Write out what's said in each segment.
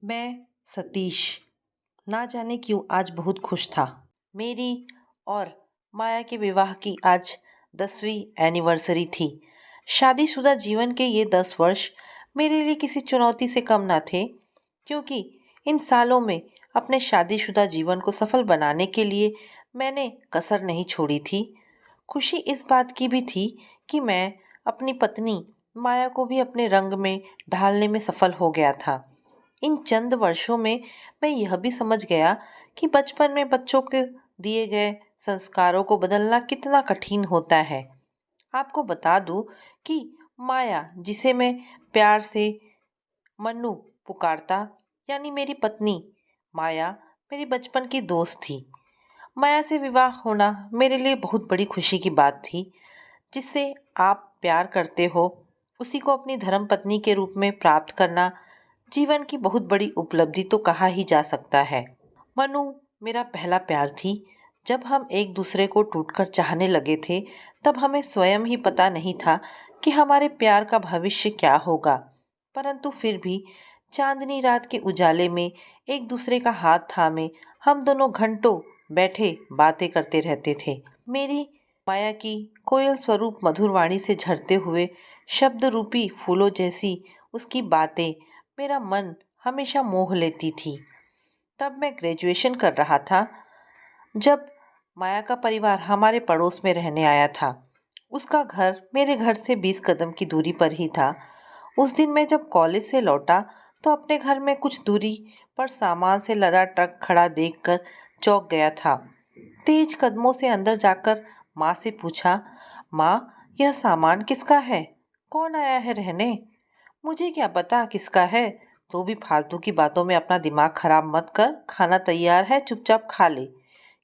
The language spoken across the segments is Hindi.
मैं सतीश ना जाने क्यों आज बहुत खुश था। मेरी और माया के विवाह की आज 10वीं एनिवर्सरी थी। शादीशुदा जीवन के ये 10 वर्ष मेरे लिए किसी चुनौती से कम ना थे, क्योंकि इन सालों में अपने शादीशुदा जीवन को सफल बनाने के लिए मैंने कसर नहीं छोड़ी थी। खुशी इस बात की भी थी कि मैं अपनी पत्नी माया को भी अपने रंग में ढालने में सफल हो गया था। इन चंद वर्षों में मैं यह भी समझ गया कि बचपन में बच्चों के दिए गए संस्कारों को बदलना कितना कठिन होता है। आपको बता दूं कि माया, जिसे मैं प्यार से मन्नू पुकारता, यानी मेरी पत्नी माया, मेरी बचपन की दोस्त थी। माया से विवाह होना मेरे लिए बहुत बड़ी खुशी की बात थी। जिससे आप प्यार करते हो, उसी को अपनी धर्म पत्नी के रूप में प्राप्त करना जीवन की बहुत बड़ी उपलब्धि तो कहा ही जा सकता है। मनु मेरा पहला प्यार थी। जब हम एक दूसरे को टूटकर चाहने लगे थे, तब हमें स्वयं ही पता नहीं था कि हमारे प्यार का भविष्य क्या होगा। परंतु फिर भी चांदनी रात के उजाले में एक दूसरे का हाथ थामे हम दोनों घंटों बैठे बातें करते रहते थे। मेरी माया की कोयल स्वरूप मधुर वाणी से झरते हुए शब्द रूपी फूलों जैसी उसकी बातें मेरा मन हमेशा मोह लेती थी। तब मैं ग्रेजुएशन कर रहा था, जब माया का परिवार हमारे पड़ोस में रहने आया था। उसका घर मेरे घर से 20 कदम की दूरी पर ही था। उस दिन मैं जब कॉलेज से लौटा तो अपने घर में कुछ दूरी पर सामान से लदा ट्रक खड़ा देखकर चौंक गया था। तेज कदमों से अंदर जाकर माँ से पूछा, माँ, यह सामान किसका है? कौन आया है रहने? मुझे क्या पता किसका है। तो भी फालतू की बातों में अपना दिमाग खराब मत कर। खाना तैयार है, चुपचाप खा ले,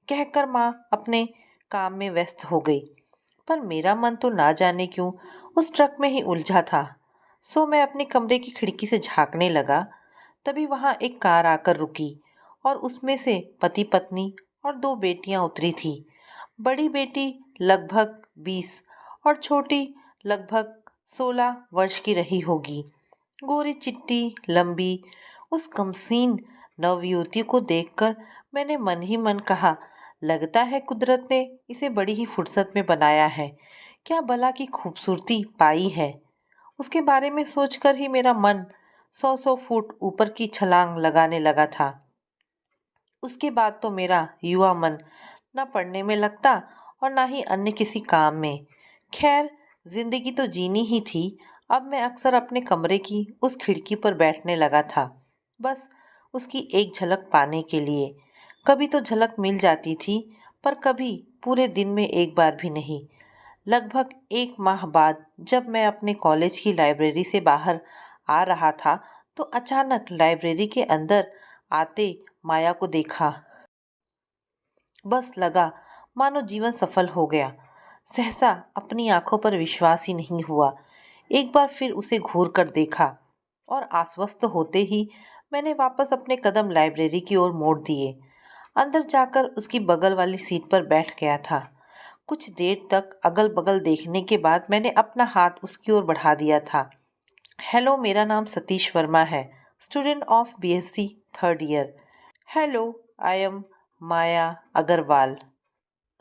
कहकर माँ अपने काम में व्यस्त हो गई। पर मेरा मन तो ना जाने क्यों उस ट्रक में ही उलझा था। सो मैं अपने कमरे की खिड़की से झांकने लगा। तभी वहां एक कार आकर रुकी और उसमें से पति पत्नी और दो बेटियां उतरी थी। बड़ी बेटी लगभग 20 और छोटी लगभग 16 वर्ष की रही होगी। गोरी चिट्टी लंबी उस कमसीन नवयुवती को देखकर मैंने मन ही मन कहा, लगता है कुदरत ने इसे बड़ी ही फुर्सत में बनाया है। क्या भला की खूबसूरती पाई है। उसके बारे में सोचकर ही मेरा मन 100 फुट ऊपर की छलांग लगाने लगा था। उसके बाद तो मेरा युवा मन न पढ़ने में लगता और ना ही अन्य किसी काम में। खैर, जिंदगी तो जीनी ही थी। अब मैं अक्सर अपने कमरे की उस खिड़की पर बैठने लगा था, बस उसकी एक झलक पाने के लिए। कभी तो झलक मिल जाती थी, पर कभी पूरे दिन में एक बार भी नहीं। लगभग 1 माह बाद जब मैं अपने कॉलेज की लाइब्रेरी से बाहर आ रहा था, तो अचानक लाइब्रेरी के अंदर आते माया को देखा। बस लगा मानो जीवन सफल हो गया। सहसा अपनी आंखों पर विश्वास ही नहीं हुआ। एक बार फिर उसे घूर कर देखा और आश्वस्त होते ही मैंने वापस अपने कदम लाइब्रेरी की ओर मोड़ दिए। अंदर जाकर उसकी बगल वाली सीट पर बैठ गया था। कुछ देर तक अगल बगल देखने के बाद मैंने अपना हाथ उसकी ओर बढ़ा दिया था। हेलो, मेरा नाम सतीश वर्मा है, student of BSc third year. Hello, I am Maya Agarwal,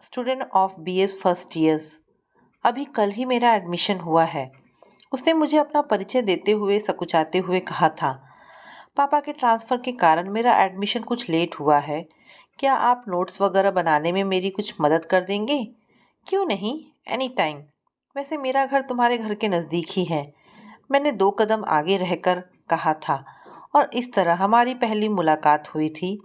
student of BS first years. अभी कल ही मेरा एडमिशन हुआ है। उसने मुझे अपना परिचय देते हुए सकुचाते हुए कहा था। पापा के ट्रांसफ़र के कारण मेरा एडमिशन कुछ लेट हुआ है। क्या आप नोट्स वगैरह बनाने में मेरी कुछ मदद कर देंगे? क्यों नहीं, एनी टाइम। वैसे मेरा घर तुम्हारे घर के नज़दीक ही है, मैंने 2 कदम आगे रहकर कहा था। और इस तरह हमारी पहली मुलाकात हुई थी।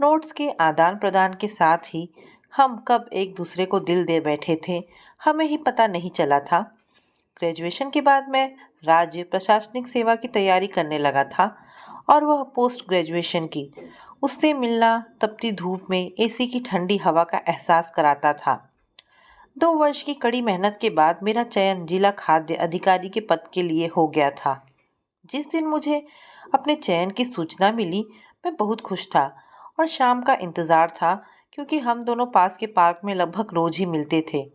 नोट्स के आदान प्रदान के साथ ही हम कब एक दूसरे को दिल दे बैठे थे, हमें ही पता नहीं चला था। ग्रेजुएशन के बाद मैं राज्य प्रशासनिक सेवा की तैयारी करने लगा था और वह पोस्ट ग्रेजुएशन की। उससे मिलना तपती धूप में एसी की ठंडी हवा का एहसास कराता था। 2 वर्ष की कड़ी मेहनत के बाद मेरा चयन जिला खाद्य अधिकारी के पद के लिए हो गया था। जिस दिन मुझे अपने चयन की सूचना मिली, मैं बहुत खुश था और शाम का इंतज़ार था, क्योंकि हम दोनों पास के पार्क में लगभग रोज ही मिलते थे।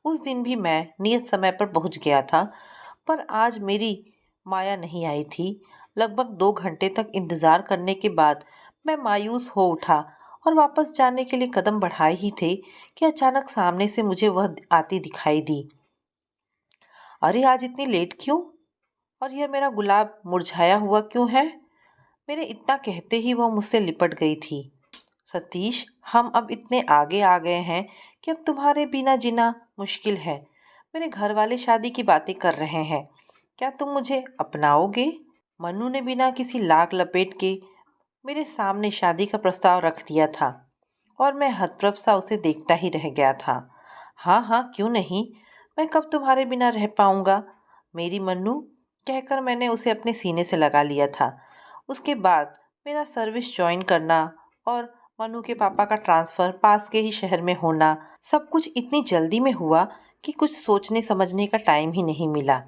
उस दिन भी मैं नियत समय पर पहुंच गया था, पर आज मेरी माया नहीं आई थी। लगभग 2 घंटे तक इंतजार करने के बाद मैं मायूस हो उठा और वापस जाने के लिए कदम बढ़ाए ही थे कि अचानक सामने से मुझे वह आती दिखाई दी। अरे आज इतनी लेट क्यों? और यह मेरा गुलाब मुरझाया हुआ क्यों है? मेरे इतना कहते ही वह मुझसे लिपट गई थी। सतीश, हम अब इतने आगे आ गए हैं कि अब तुम्हारे बिना जीना मुश्किल है। मेरे घर वाले शादी की बातें कर रहे हैं। क्या तुम मुझे अपनाओगे? मन्नू ने बिना किसी लाग लपेट के मेरे सामने शादी का प्रस्ताव रख दिया था और मैं हतप्रभ सा उसे देखता ही रह गया था। हाँ हाँ, क्यों नहीं, मैं कब तुम्हारे बिना रह पाऊंगा मेरी मन्नू, कहकर मैंने उसे अपने सीने से लगा लिया था। उसके बाद मेरा सर्विस ज्वाइन करना और मनु के पापा का ट्रांसफ़र पास के ही शहर में होना, सब कुछ इतनी जल्दी में हुआ कि कुछ सोचने समझने का टाइम ही नहीं मिला।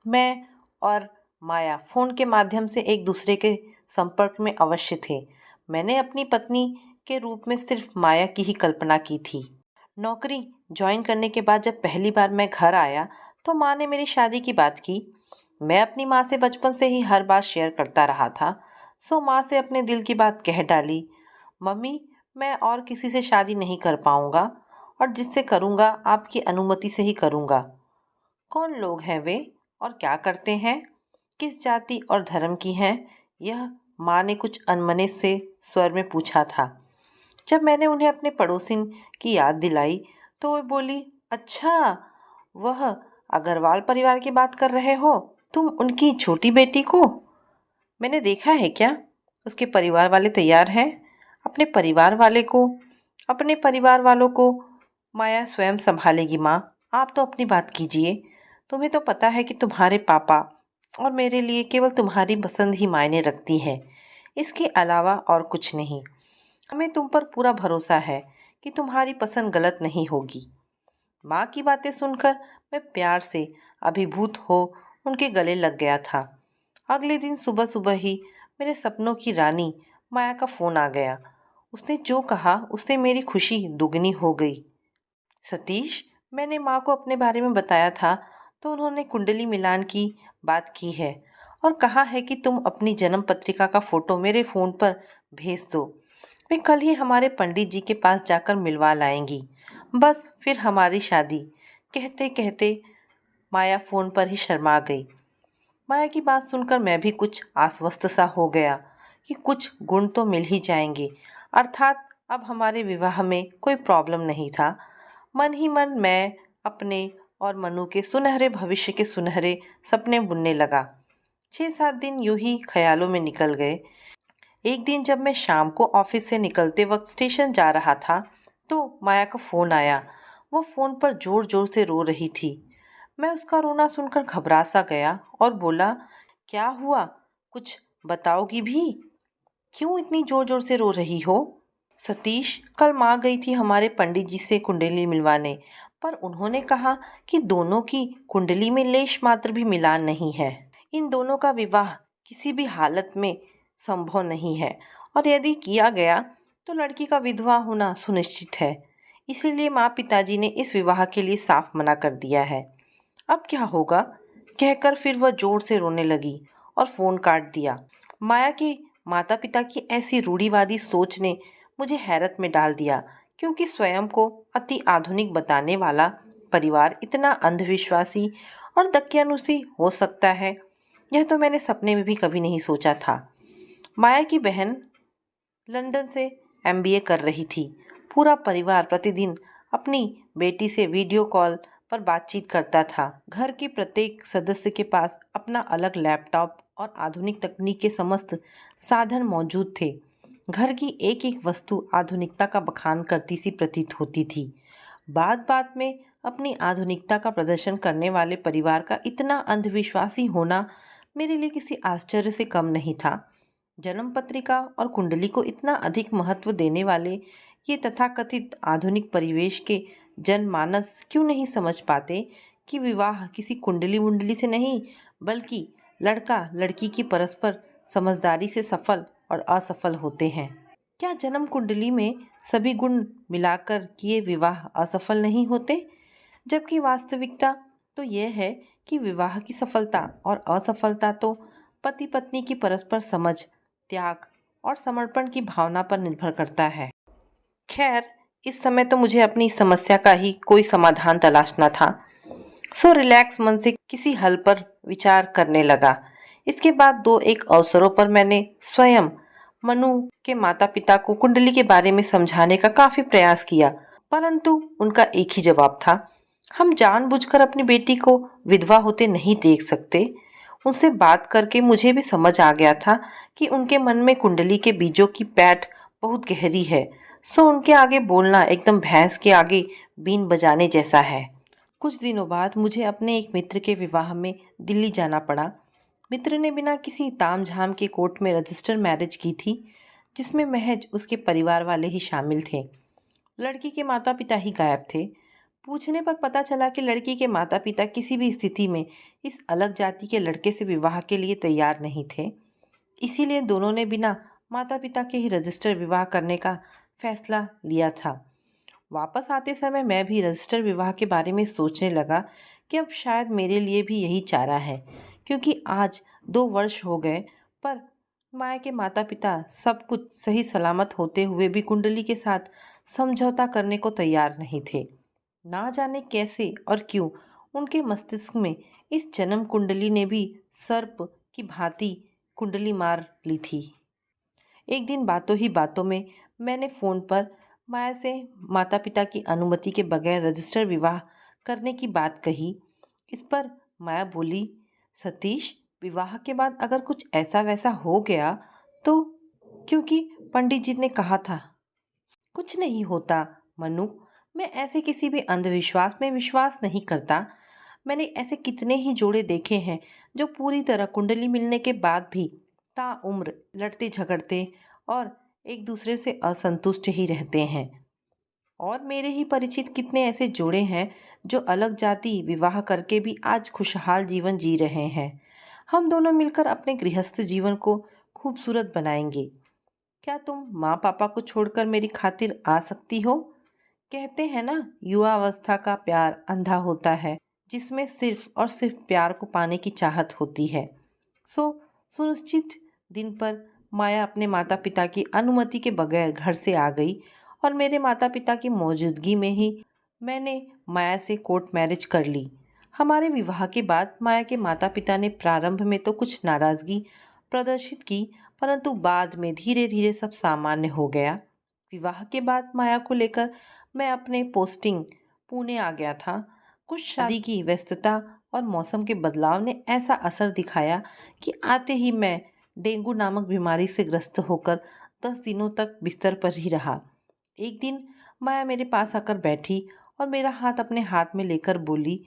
मैं और माया फ़ोन के माध्यम से एक दूसरे के संपर्क में अवश्य थे। मैंने अपनी पत्नी के रूप में सिर्फ माया की ही कल्पना की थी। नौकरी ज्वाइन करने के बाद जब पहली बार मैं घर आया तो माँ ने मेरी शादी की बात की। मैं अपनी माँ से बचपन से ही हर बात शेयर करता रहा था, सो माँ से अपने दिल की बात कह डाली। मम्मी, मैं और किसी से शादी नहीं कर पाऊंगा और जिससे करूंगा आपकी अनुमति से ही करूंगा। कौन लोग हैं वे और क्या करते हैं? किस जाति और धर्म की हैं? यह माँ ने कुछ अनमने से स्वर में पूछा था। जब मैंने उन्हें अपने पड़ोसिन की याद दिलाई तो वे बोली, अच्छा, वह अग्रवाल परिवार की बात कर रहे हो तुम, उनकी छोटी बेटी को? मैंने देखा है क्या? उसके परिवार वाले तैयार हैं। अपने परिवार वाले को, अपने परिवार वालों को माया स्वयं संभालेगी। माँ, आप तो अपनी बात कीजिए। तुम्हें तो पता है कि तुम्हारे पापा और मेरे लिए केवल तुम्हारी पसंद ही मायने रखती है, इसके अलावा और कुछ नहीं। हमें तुम पर पूरा भरोसा है कि तुम्हारी पसंद गलत नहीं होगी। माँ की बातें सुनकर मैं प्यार से अभिभूत हो उनके गले लग गया था। अगले दिन सुबह सुबह ही मेरे सपनों की रानी माया का फोन आ गया। उसने जो कहा उससे मेरी खुशी दुगनी हो गई। सतीश, मैंने माँ को अपने बारे में बताया था तो उन्होंने कुंडली मिलान की बात की है और कहा है कि तुम अपनी जन्म पत्रिका का फोटो मेरे फ़ोन पर भेज दो। वे कल ही हमारे पंडित जी के पास जाकर मिलवा लाएंगी। बस फिर हमारी शादी। कहते कहते माया फ़ोन पर ही शर्मा गई। माया की बात सुनकर मैं भी कुछ आश्वस्त सा हो गया कि कुछ गुण तो मिल ही जाएंगे, अर्थात अब हमारे विवाह में कोई प्रॉब्लम नहीं था। मन ही मन मैं अपने और मनु के सुनहरे भविष्य के सुनहरे सपने बुनने लगा। 6-7 दिन यूं ही ख्यालों में निकल गए। एक दिन जब मैं शाम को ऑफिस से निकलते वक्त स्टेशन जा रहा था तो माया का फ़ोन आया। वो फ़ोन पर ज़ोर ज़ोर से रो रही थी। मैं उसका रोना सुनकर घबरा सा गया और बोला, क्या हुआ, कुछ बताओगी भी? क्यों इतनी जोर जोर से रो रही हो? सतीश, कल माँ गई थी हमारे पंडित जी से कुंडली मिलवाने, पर उन्होंने कहा कि दोनों की कुंडली में लेश मात्र भी मिलान नहीं है। इन दोनों का विवाह किसी भी हालत में संभव नहीं है और यदि किया गया तो लड़की का विधवा होना सुनिश्चित है। इसीलिए माँ पिताजी ने इस विवाह के लिए साफ मना कर दिया है। अब क्या होगा? कहकर फिर वह जोर से रोने लगी और फोन काट दिया। माया के माता पिता की ऐसी रूढ़िवादी सोच ने मुझे हैरत में डाल दिया, क्योंकि स्वयं को अति आधुनिक बताने वाला परिवार इतना अंधविश्वासी और दकियानुसी हो सकता है, यह तो मैंने सपने में भी कभी नहीं सोचा था। माया की बहन लंदन से एमबीए कर रही थी। पूरा परिवार प्रतिदिन अपनी बेटी से वीडियो कॉल पर बातचीत करता था। घर के प्रत्येक सदस्य के पास अपना अलग लैपटॉप और आधुनिक तकनीक के समस्त साधन मौजूद थे। घर की एक एक वस्तु आधुनिकता का बखान करती सी प्रतीत होती थी। बात बात में अपनी आधुनिकता का प्रदर्शन करने वाले परिवार का इतना अंधविश्वासी होना मेरे लिए किसी आश्चर्य से कम नहीं था। जन्म पत्रिका और कुंडली को इतना अधिक महत्व देने वाले ये तथाकथित आधुनिक परिवेश के जनमानस क्यों नहीं समझ पाते कि विवाह किसी कुंडली मुंडली से नहीं, बल्कि लड़का लड़की की परस्पर समझदारी से सफल और असफल होते हैं। क्या जन्म कुंडली में सभी गुण मिलाकर किए विवाह असफल नहीं होते? जबकि वास्तविकता तो यह है कि विवाह की सफलता और असफलता तो पति पत्नी की परस्पर समझ, त्याग और समर्पण की भावना पर निर्भर करता है। खैर, इस समय तो मुझे अपनी समस्या का ही कोई समाधान तलाशना था, सो रिलैक्स मन से किसी हल पर विचार करने लगा। इसके बाद दो एक अवसरों पर मैंने स्वयं मनु के माता पिता को कुंडली के बारे में समझाने का काफी प्रयास किया, परंतु उनका एक ही जवाब था, हम जानबूझकर अपनी बेटी को विधवा होते नहीं देख सकते। उनसे बात करके मुझे भी समझ आ गया था कि उनके मन में कुंडली के बीजों की पैठ बहुत गहरी है, सो उनके आगे बोलना एकदम भैंस के आगे बीन बजाने जैसा है। कुछ दिनों बाद मुझे अपने एक मित्र के विवाह में दिल्ली जाना पड़ा। मित्र ने बिना किसी तामझाम के कोर्ट में रजिस्टर मैरिज की थी, जिसमें महज उसके परिवार वाले ही शामिल थे। लड़की के माता पिता ही गायब थे। पूछने पर पता चला कि लड़की के माता पिता किसी भी स्थिति में इस अलग जाति के लड़के से विवाह के लिए तैयार नहीं थे। इसीलिए दोनों ने बिना माता पिता के ही रजिस्टर विवाह करने का फैसला लिया था। वापस आते समय मैं भी रजिस्टर विवाह के बारे में सोचने लगा कि अब शायद मेरे लिए भी यही चारा है, क्योंकि आज 2 वर्ष हो गए, पर माया के माता पिता सब कुछ सही सलामत होते हुए भी कुंडली के साथ समझौता करने को तैयार नहीं थे। ना जाने कैसे और क्यों उनके मस्तिष्क में इस जन्म कुंडली ने भी सर्प की भांति कुंडली मार ली थी। एक दिन बातों ही बातों में मैंने फ़ोन पर माया से माता पिता की अनुमति के बगैर रजिस्टर विवाह करने की बात कही। इस पर माया बोली, सतीश, विवाह के बाद अगर कुछ ऐसा वैसा हो गया तो, क्योंकि पंडित जी ने कहा था। कुछ नहीं होता मनु, मैं ऐसे किसी भी अंधविश्वास में विश्वास नहीं करता। मैंने ऐसे कितने ही जोड़े देखे हैं जो पूरी तरह कुंडली मिलने के बाद भी ताउम्र लड़ते झगड़ते और एक दूसरे से असंतुष्ट ही रहते हैं। और मेरे ही परिचित कितने ऐसे जोड़े हैं जो अलग जाति विवाह करके भी आज खुशहाल जीवन जी रहे हैं। हम दोनों मिलकर अपने गृहस्थ जीवन को खूबसूरत बनाएंगे। क्या तुम माँ पापा को छोड़कर मेरी खातिर आ सकती हो? कहते हैं ना, युवा अवस्था का प्यार अंधा होता है, जिसमें सिर्फ और सिर्फ प्यार को पाने की चाहत होती है। सो सुनिश्चित दिन पर माया अपने माता पिता की अनुमति के बगैर घर से आ गई और मेरे माता पिता की मौजूदगी में ही मैंने माया से कोर्ट मैरिज कर ली। हमारे विवाह के बाद माया के माता पिता ने प्रारंभ में तो कुछ नाराज़गी प्रदर्शित की, परंतु बाद में धीरे धीरे सब सामान्य हो गया। विवाह के बाद माया को लेकर मैं अपने पोस्टिंग पुणे आ गया था। कुछ शादी की व्यस्तता और मौसम के बदलाव ने ऐसा असर दिखाया कि आते ही मैं डेंगू नामक बीमारी से ग्रस्त होकर 10 दिनों तक बिस्तर पर ही रहा। एक दिन माया मेरे पास आकर बैठी और मेरा हाथ अपने हाथ में लेकर बोली,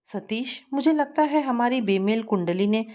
सतीश, मुझे लगता है हमारी बेमेल कुंडली ने